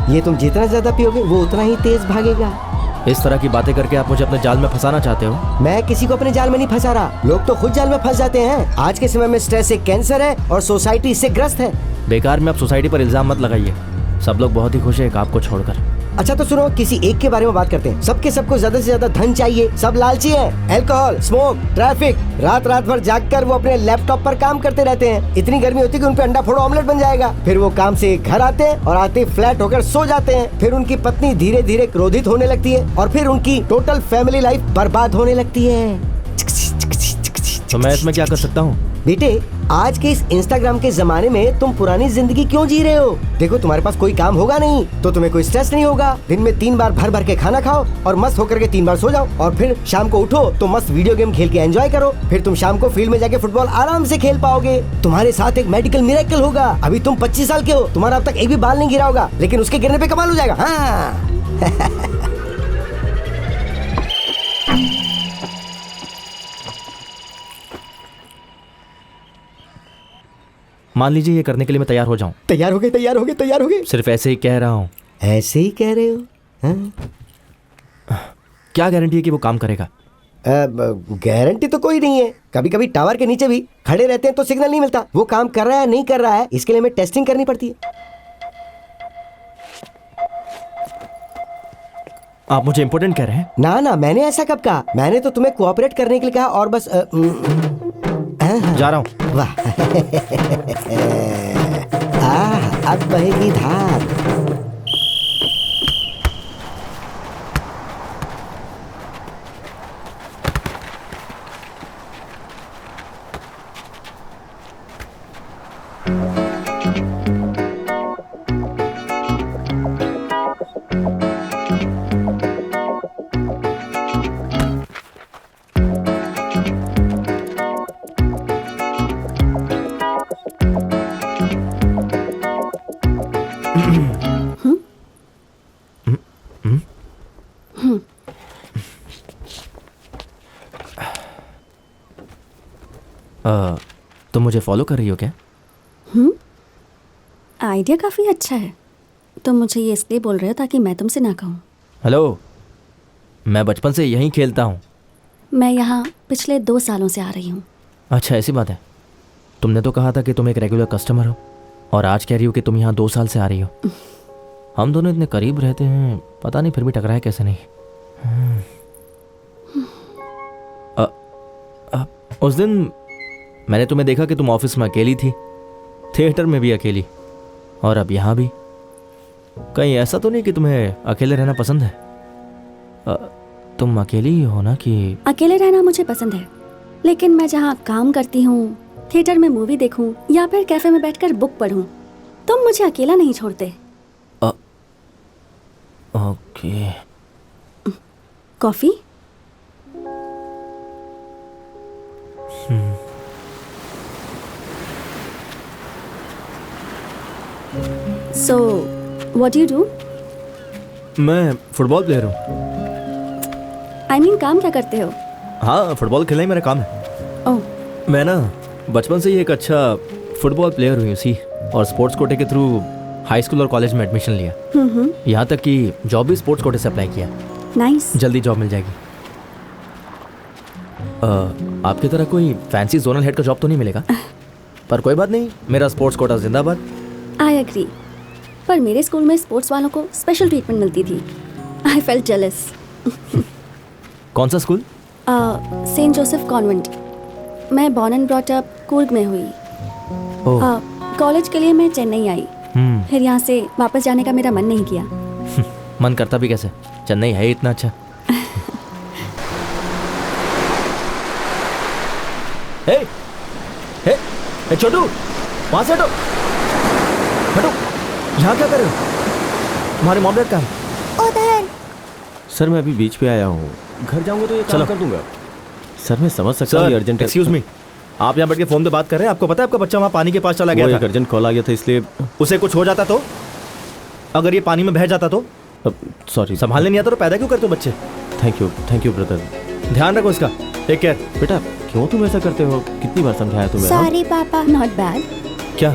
ये तुम जितना ज्यादा पियोगे वो उतना ही तेज भागेगा। इस तरह की बातें करके आप मुझे अपने जाल में फंसाना चाहते हो? मैं किसी को अपने जाल में नहीं फंसा रहा, लोग तो खुद जाल में फंस जाते हैं। आज के समय में स्ट्रेस एक कैंसर है और सोसाइटी इससे ग्रस्त है। बेकार में आप सोसाइटी पर इल्जाम मत लगाइए, सब लोग बहुत ही खुश है एक आपको छोड़कर। अच्छा तो सुनो, किसी एक के बारे में बात करते हैं। सबको ज्यादा से ज्यादा धन चाहिए, सब लालची हैं। अल्कोहल, स्मोक, ट्रैफिक, रात भर जागकर वो अपने लैपटॉप पर काम करते रहते हैं। इतनी गर्मी होती है कि उन पे अंडा फोड़ो ऑमलेट बन जाएगा। फिर वो काम से घर आते हैं और आते फ्लैट होकर सो जाते हैं। फिर उनकी पत्नी धीरे धीरे क्रोधित होने लगती है और फिर उनकी टोटल फैमिली लाइफ बर्बाद होने लगती है। तो मैं इसमें क्या कर सकता हूँ? बेटे, आज के इस इंस्टाग्राम के जमाने में तुम पुरानी जिंदगी क्यों जी रहे हो? देखो, तुम्हारे पास कोई काम होगा नहीं तो तुम्हें कोई स्ट्रेस नहीं होगा। दिन में 3 बार भर के खाना खाओ और मस्त होकर के 3 बार सो जाओ और फिर शाम को उठो तो मस्त वीडियो गेम खेल के एंजॉय करो। फिर तुम शाम को फील्ड में जाके फुटबॉल आराम से खेल पाओगे। तुम्हारे साथ एक मेडिकल मिरेकल होगा। अभी तुम 25 साल के हो, तुम्हारा अब तक एक भी बाल नहीं गिरा होगा, लेकिन उसके गिरने पे कमाल हो जाएगा। हाँ। मान लीजिए ये करने के लिए मैं तैयार हो जाऊं। तैयार हो गए। सिर्फ ऐसे ही कह रहा हूँ। ऐसे ही कह रहे हो? हाँ? क्या गारंटी है कि वो काम करेगा? गारंटी तो कोई नहीं है। कभी कभी टावर के नीचे भी खड़े रहते हैं तो सिग्नल नहीं मिलता। वो काम कर रहा है नहीं कर रहा है, इसके लिए हमें टेस्टिंग करनी पड़ती है। आप मुझे इम्पोर्टेंट कह रहे हैं? ना, मैंने ऐसा कब कहा? मैंने तो तुम्हें कोऑपरेट करने के लिए कहा और बस जा रहा हूँ। वाह। अब बहेगी धार। तुम मुझे फॉलो कर रही हो क्या? आइडिया काफ़ी अच्छा है। तुम मुझे ये इसलिए बोल रहे हो ताकि मैं तुमसे ना कहूँ। हेलो, मैं बचपन से यहीं खेलता हूँ। मैं यहाँ पिछले 2 सालों से आ रही हूँ। अच्छा, ऐसी बात है। तुमने तो कहा था कि तुम एक रेगुलर कस्टमर हो और आज कह रही हो कि तुम यहाँ 2 साल से आ रही हो। हम दोनों इतने करीब रहते हैं, पता नहीं फिर भी टकराए कैसे नहीं। उस दिन मैंने तुम्हें देखा कि तुम ऑफिस में अकेली थी, थिएटर में भी अकेली, और अब यहाँ भी। कहीं ऐसा तो नहीं कि तुम्हें अकेले रहना पसंद है? तुम अकेली ही हो ना? कि अकेले रहना मुझे पसंद है, लेकिन मैं जहाँ काम करती हूँ, थिएटर में मूवी देखूँ या फिर कैफे में बैठकर बुक पढूं, तुम मुझे अकेला नहीं छोड़ते। Okay. Coffee? So, what do you do? मैं फुटबॉल प्लेयर हूँ। I mean, काम क्या करते हो? हाँ, फुटबॉल खेलना ही मेरा काम है। ओह, मैं ना बचपन से ही एक अच्छा फुटबॉल प्लेयर हुई उसी, और स्पोर्ट्स कोटे के थ्रू हाई स्कूल और कॉलेज में एडमिशन लिया। यहाँ तक कि जॉब भी स्पोर्ट्स कोटे से अप्लाई किया। नाइस। जल्दी जॉब मिल जाएगी। आपकी तरह कोई फैंसी जोनल हेड का जॉब तो नहीं मिलेगा, पर कोई बात नहीं, मेरा स्पोर्ट्स कोटा जिंदाबाद। आई एग्री, पर मेरे स्कूल में स्पोर्ट्स वालों को स्पेशल ट्रीटमेंट मिलती थी। I felt jealous. कौन सा स्कूल? Saint Joseph convent. मैं born and brought up Coorg में हुई। कॉलेज के लिए मैं चेन्नई आई, फिर यहाँ से वापस जाने का मेरा मन नहीं किया। मन करता भी कैसे, चेन्नई है इतना अच्छा। हे, हे, हे छोटू, वहां से हटो, हटो। यहाँ क्या कर रहे हो? तुम्हारे मॉम डैड कहाँ है? उधर। सर मैं अभी बीच पे आया हूँ, घर जाऊंगा तो ये काम कर दूंगा। सर मैं समझ सकता हूँ अर्जेंट। एक्सक्यूज मी, आप यहाँ बैठ के फोन पे बात कर रहे हैं? आपको पता है आपका बच्चा वहाँ पानी के पास चला गया था? अर्जेंट कॉल आ गया था इसलिए। उसे कुछ हो जाता तो? अगर ये पानी में बह जाता तो? सॉरी, संभालने नहीं आता तो पैदा क्यों करते हो बच्चे? Thank you brother. ध्यान रखो इसका, टेक केयर। बेटा क्यों तुम ऐसा करते हो? कितनी बार समझाया तुम्हें? सॉरी पापा। Not bad. क्या?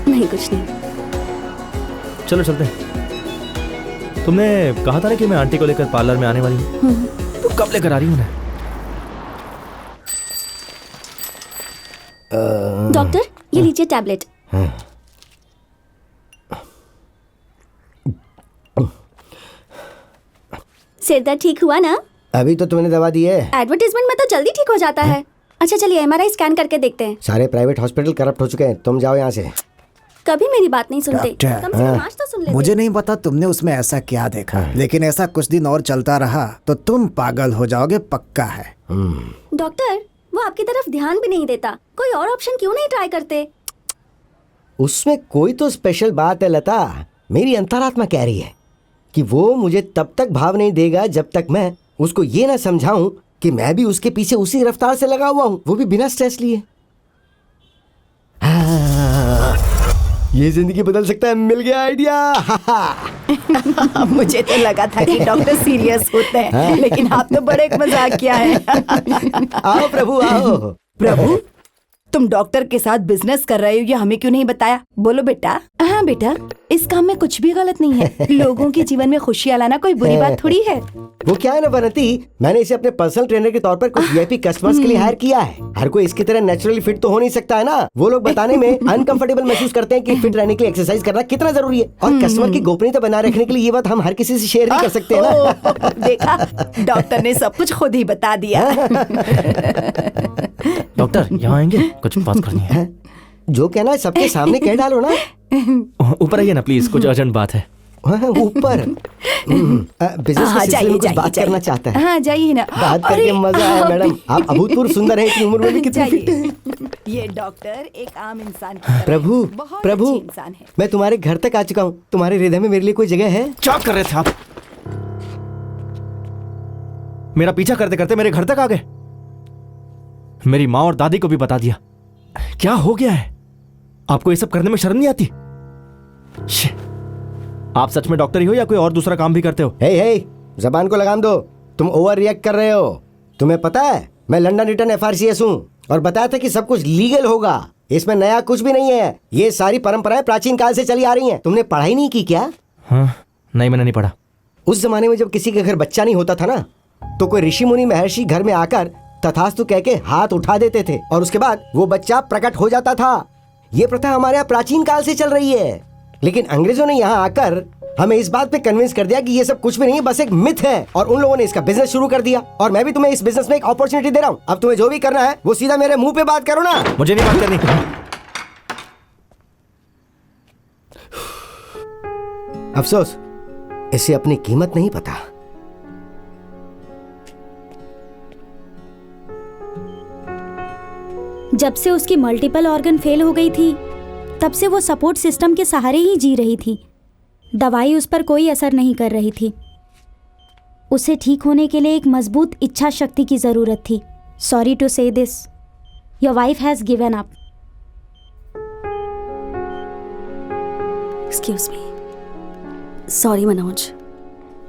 नहीं, कुछ नहीं। चलो चलते हैं। तुमने कहा था ना कि मैं आंटी को लेकर पार्लर में आने वाली हूँ, तो कब लेकर आ रही हूँ उन्हें? डॉक्टर, ये लीजिए टैबलेट। सिर दर्द ठीक हुआ ना? अभी तो तुमने दवा दी है। एडवर्टाइजमेंट में तो जल्दी ठीक हो जाता है। अच्छा चलिए एमआरआई स्कैन करके देखते हैं। सारे प्राइवेट हॉस्पिटल करप्ट हो चुके हैं, तुम जाओ यहाँ से। कभी मेरी बात नहीं सुनते। डॉक्टर, कम से कम आज तो सुन लेते। मुझे नहीं पता तुमने उसमें ऐसा क्या देखा, लेकिन ऐसा कुछ दिन और चलता रहा तो तुम पागल हो जाओगे, पक्का है। डॉक्टर, वो आपकी तरफ ध्यान भी नहीं देता। कोई और ऑप्शन क्यों नहीं ट्राई करते? उसमें कोई तो स्पेशल बात है लता। मेरी अंतरात्मा कह रही है कि वो मुझे तब तक भाव नहीं देगा जब तक मैं उसको ये ना समझाऊं कि मैं भी उसके पीछे उसी रफ्तार से लगा हुआ हूं, वो भी बिना स्ट्रेस लिए। ये जिंदगी बदल सकता है, मिल गया आइडिया। मुझे तो लगा था कि डॉक्टर सीरियस होते हैं, लेकिन आप तो बड़े मजाकिया हैं। आओ प्रभु आओ। प्रभु, तुम डॉक्टर के साथ बिजनेस कर रहे हो, ये हमें क्यों नहीं बताया? बोलो बेटा। हाँ बेटा, इस काम में कुछ भी गलत नहीं है। लोगों के जीवन में खुशियाँ लाना कोई बुरी बात थोड़ी है। वो क्या है ना बनती, मैंने इसे अपने पर्सनल ट्रेनर के तौर पर कुछ वीआईपी कस्टमर्स के लिए हायर किया है। हर कोई इसकी तरह नेचुरली फिट तो हो नहीं सकता है ना। वो लोग बताने में अनकंफर्टेबल महसूस करते हैं कि फिट रहने के लिए एक्सरसाइज करना कितना जरूरी है, और कस्टमर की गोपनीयता बनाए रखने के लिए ये बात हम हर किसी से शेयर नहीं कर सकते हैं ना। देखा, डॉक्टर ने सब कुछ खुद ही बता दिया। डॉक्टर यहाँ आएंगे, कुछ बात करनी है। जो कहना है सबके सामने कह डालो ना। ऊपर आइए ना प्लीज, कुछ अर्जेंट बात है। ऊपर बिजनेस के सिलसिले में कुछ बात करना चाहता है। हाँ जाइए ना। बात करके मजा आया मैडम। आप अभूतपूर्व सुंदर हैं, इतनी उम्र में भी कितनी फिट हैं। ये डॉक्टर एक आम इंसान की तरह प्रभु बहुत प्रभु, अच्छे इंसान है। मैं तुम्हारे घर तक आ चुका हूँ। तुम्हारे हृदय में मेरे लिए कोई जगह है? क्या कर रहे थे आप? मेरा पीछा करते करते मेरे घर तक आ गए। मेरी माँ और दादी को भी बता दिया। क्या हो गया है? आपको ये सब करने में शर्म नहीं आती? आप सच में डॉक्टर ही हो या कोई और दूसरा काम भी करते हो? हे जबान को लगाम दो, तुम ओवर रिएक्ट कर रहे हो। तुम्हें पता है मैं लंदन रिटर्न FRCS हूँ और बताया था कि सब कुछ लीगल होगा। इसमें नया कुछ भी नहीं है। ये सारी परंपराएं प्राचीन काल से चली आ रही हैं। तुमने पढ़ाई नहीं की क्या? हाँ, नहीं मैंने नहीं पढ़ा। उस जमाने में जब किसी के घर बच्चा नहीं होता था ना, तो कोई ऋषि मुनि महर्षि घर में आकर तथास्तु कह के हाथ उठा देते थे और उसके बाद वो बच्चा प्रकट हो जाता था। ये प्रथा हमारे यहाँ प्राचीन काल से चल रही है, लेकिन अंग्रेजों ने यहाँ आकर हमें इस बात पे कन्विंस कर दिया कि ये सब कुछ भी नहीं, बस एक मिथ है, और उन लोगों ने इसका बिजनेस शुरू कर दिया। और मैं भी तुम्हें इस बिजनेस में एक अपॉर्चुनिटी दे रहा हूँ। अब तुम्हें जो भी करना है वो सीधा मेरे मुंह पे बात करो ना। मुझे नहीं बात करनी। अफसोस, इसे अपनी कीमत नहीं पता। जब से उसकी मल्टीपल ऑर्गन फेल हो गई थी, तब से वो सपोर्ट सिस्टम के सहारे ही जी रही थी। दवाई उस पर कोई असर नहीं कर रही थी। उसे ठीक होने के लिए एक मजबूत इच्छा शक्ति की ज़रूरत थी। Sorry to say this, your wife has given up. Excuse me. Sorry Manoj,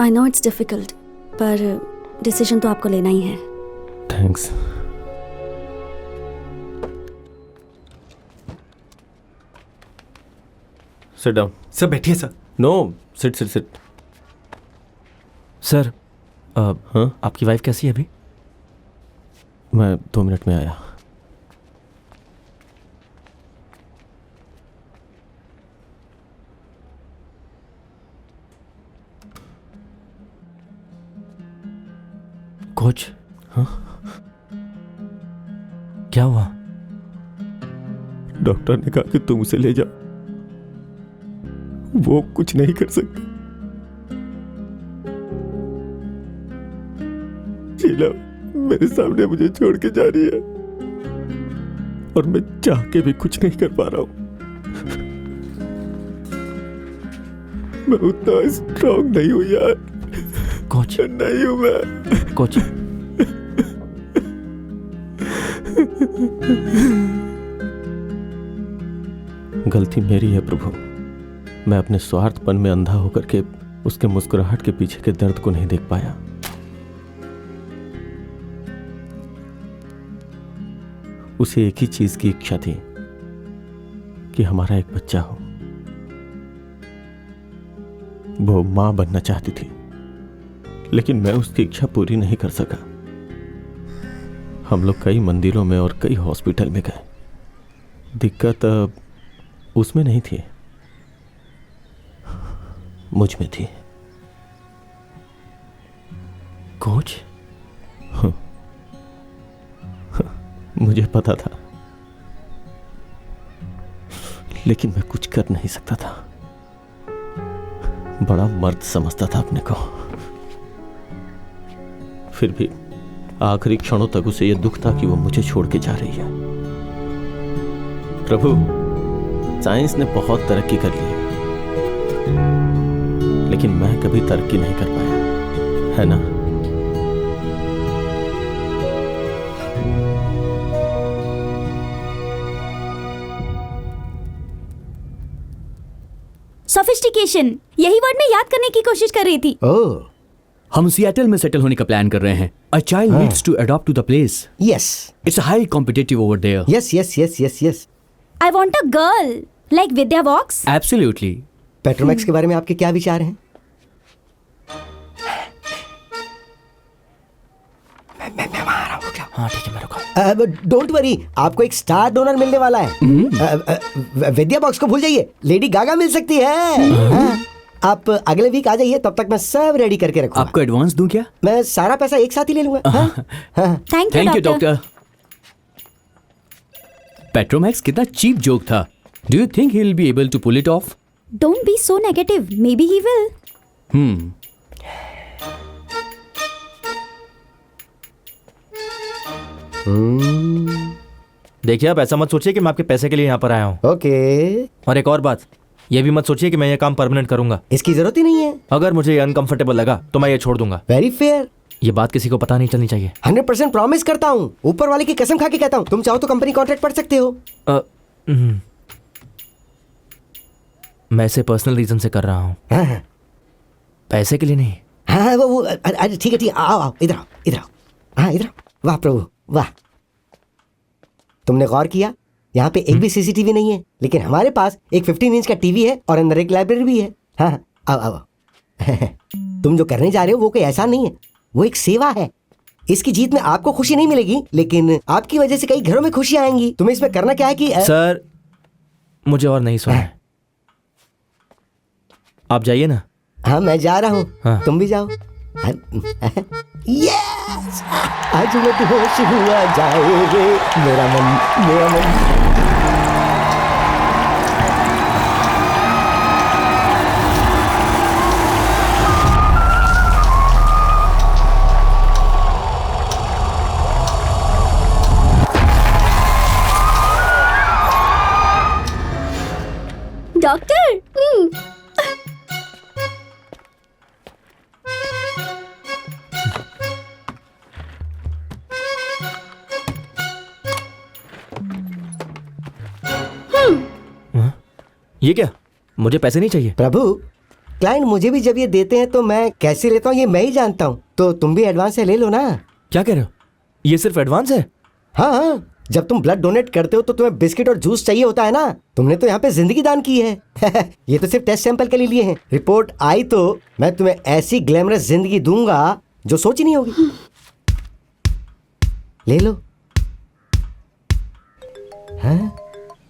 I know it's difficult, पर डिसीजन तो आपको लेना ही है। थैंक्स। Sit down. सर बैठिए sir. No, sit sit sit. Sir, हाँ, आपकी वाइफ कैसी है अभी? मैं 2 मिनट में आया। कोच, हाँ? क्या हुआ? डॉक्टर ने कहा कि तुम उसे ले जाओ, वो कुछ नहीं कर सकते। शीला मेरे सामने मुझे छोड़ के जा रही है और मैं चाह के भी कुछ नहीं कर पा रहा हूं। मैं उतना स्ट्रांग नहीं हूं यार। कोच, नहीं हूं मैं। कोच, गलती मेरी है प्रभु। मैं अपने स्वार्थपन में अंधा होकर के उसके मुस्कुराहट के पीछे के दर्द को नहीं देख पाया। उसे एक ही चीज की इच्छा थी कि हमारा एक बच्चा हो। वो मां बनना चाहती थी, लेकिन मैं उसकी इच्छा पूरी नहीं कर सका। हम लोग कई मंदिरों में और कई हॉस्पिटल में गए। दिक्कत उसमें नहीं थी, मुझ में थी। कोच? मुझे पता था, लेकिन मैं कुछ कर नहीं सकता था। बड़ा मर्द समझता था अपने को। फिर भी आखिरी क्षणों तक उसे यह दुख था कि वो मुझे छोड़ के जा रही है। प्रभु, साइंस ने बहुत तरक्की कर ली है, लेकिन मैं कभी तरक्की नहीं कर पाया, है ना? सोफिस्टिकेशन, यही वर्ड मैं याद करने की कोशिश कर रही थी। ओह, हम सिएटल में सेटल होने का प्लान कर रहे हैं। A child needs to adopt to the place. Yes it's highly competitive over there. Yes yes yes yes yes. I want a girl like Vidya Vox. Absolutely. Petromax के बारे में आपके क्या विचार हैं? मैं वहां आ रहा हूं, रुक जाओ। हाँ ठीक है, मैं रुका। डोंट वरी, आपको एक स्टार डोनर मिलने वाला है। विद्या बॉक्स को भूल जाइए, लेडी गागा मिल सकती है। हाँ, आप अगले वीक आ जाइए, तब तक मैं सब रेडी करके रखूंगा। आपको एडवांस दूं क्या? मैं सारा पैसा एक साथ ही ले लूंगा। हाँ? हाँ। Thank thank you you doctor. Doctor. Petromax कितना चीप जोक था। Do you think he will be able to pull it off? Don't be so negative, maybe he will. देखिए, आप ऐसा मत सोचिए कि मैं आपके पैसे के लिए यहाँ पर आया हूँ। ओके, और एक और बात, ये भी मत सोचिए कि मैं ये काम परमानेंट करूंगा। इसकी जरूरत ही नहीं है। अगर मुझे अनकंफर्टेबल लगा तो मैं ये छोड़ दूंगा। Very fair. ये बात किसी को पता नहीं चलनी चाहिए। 100% प्रॉमिस करता हूँ, ऊपर वाले की कसम खा के कहता हूँ। तुम चाहो तो कंपनी कॉन्ट्रैक्ट पढ़ सकते हो। मैं इसे पर्सनल रीजन से कर रहा हूँ, हाँ पैसे के लिए नहीं। हाँ, वो अरे ठीक है ठीक है, आओ आओ, इधर आओ इधर आओ। हाँ इधर आओ। वाह प्रभु वाह, तुमने गौर किया, यहाँ पे एक भी सीसीटीवी नहीं है, लेकिन हमारे पास एक 15 इंच का टीवी है और अंदर एक लाइब्रेरी भी है। हाँ आओ आओ। तुम जो करने जा रहे हो वो कोई एहसान नहीं है, वो एक सेवा है। इसकी जीत में आपको खुशी नहीं मिलेगी, लेकिन आपकी वजह से कई घरों में खुशी आएंगी। तुम्हें इसमें करना क्या है कि सर, मुझे और नहीं सुना है। आप जाइए ना। हाँ मैं जा रहा हूँ। हाँ। तुम भी जाओ। यस, आज मैं बेहोश हुआ जाए रे मेरा मन, मेरा मन। डॉक्टर, ये क्या? मुझे पैसे नहीं चाहिए। प्रभु, क्लाइंट मुझे भी जब ये देते हैं तो मैं कैसे लेता हूँ ये मैं ही जानता हूँ, तो तुम भी एडवांस से ले लो ना। क्या कह रहे हो? ये सिर्फ एडवांस है? हाँ हाँ, जब तुम ब्लड डोनेट करते हो तो तुम्हें बिस्किट और जूस चाहिए होता है ना। तुमने तो यहाँ पे जिंदगी दान की है। ये तो सिर्फ टेस्ट सैंपल के लिए हैं। रिपोर्ट आई तो मैं तुम्हें ऐसी ग्लैमरस जिंदगी दूंगा जो सोची नहीं होगी। ले लो। हाँ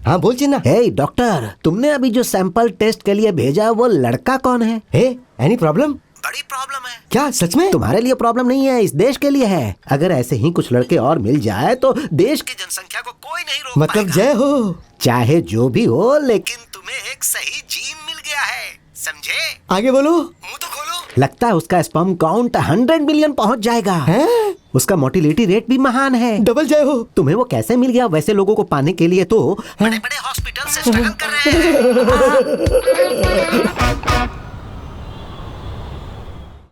हाँ बोल चिन्ना। हे डॉक्टर, तुमने अभी जो सैंपल टेस्ट के लिए भेजा वो लड़का कौन है? हे, एनी प्रॉब्लम? बड़ी प्रॉब्लम है। क्या सच में? तुम्हारे लिए प्रॉब्लम नहीं है, इस देश के लिए है। अगर ऐसे ही कुछ लड़के और मिल जाए तो देश की जनसंख्या को कोई नहीं रोक मतलब पाएगा। जय हो। चाहे जो भी हो, लेकिन तुम्हें एक सही जीन मिल गया है, समझे? आगे बोलो। मुंह तो खोलो। लगता है उसका स्पर्म काउंट 100 मिलियन पहुंच जाएगा। हैं? उसका मोटिलिटी रेट भी महान है। डबल जय हो। तुम्हें वो कैसे मिल गया? वैसे लोगों को पाने के लिए तो बड़े बड़े हॉस्पिटल से स्ट्रगल कर रहे हैं।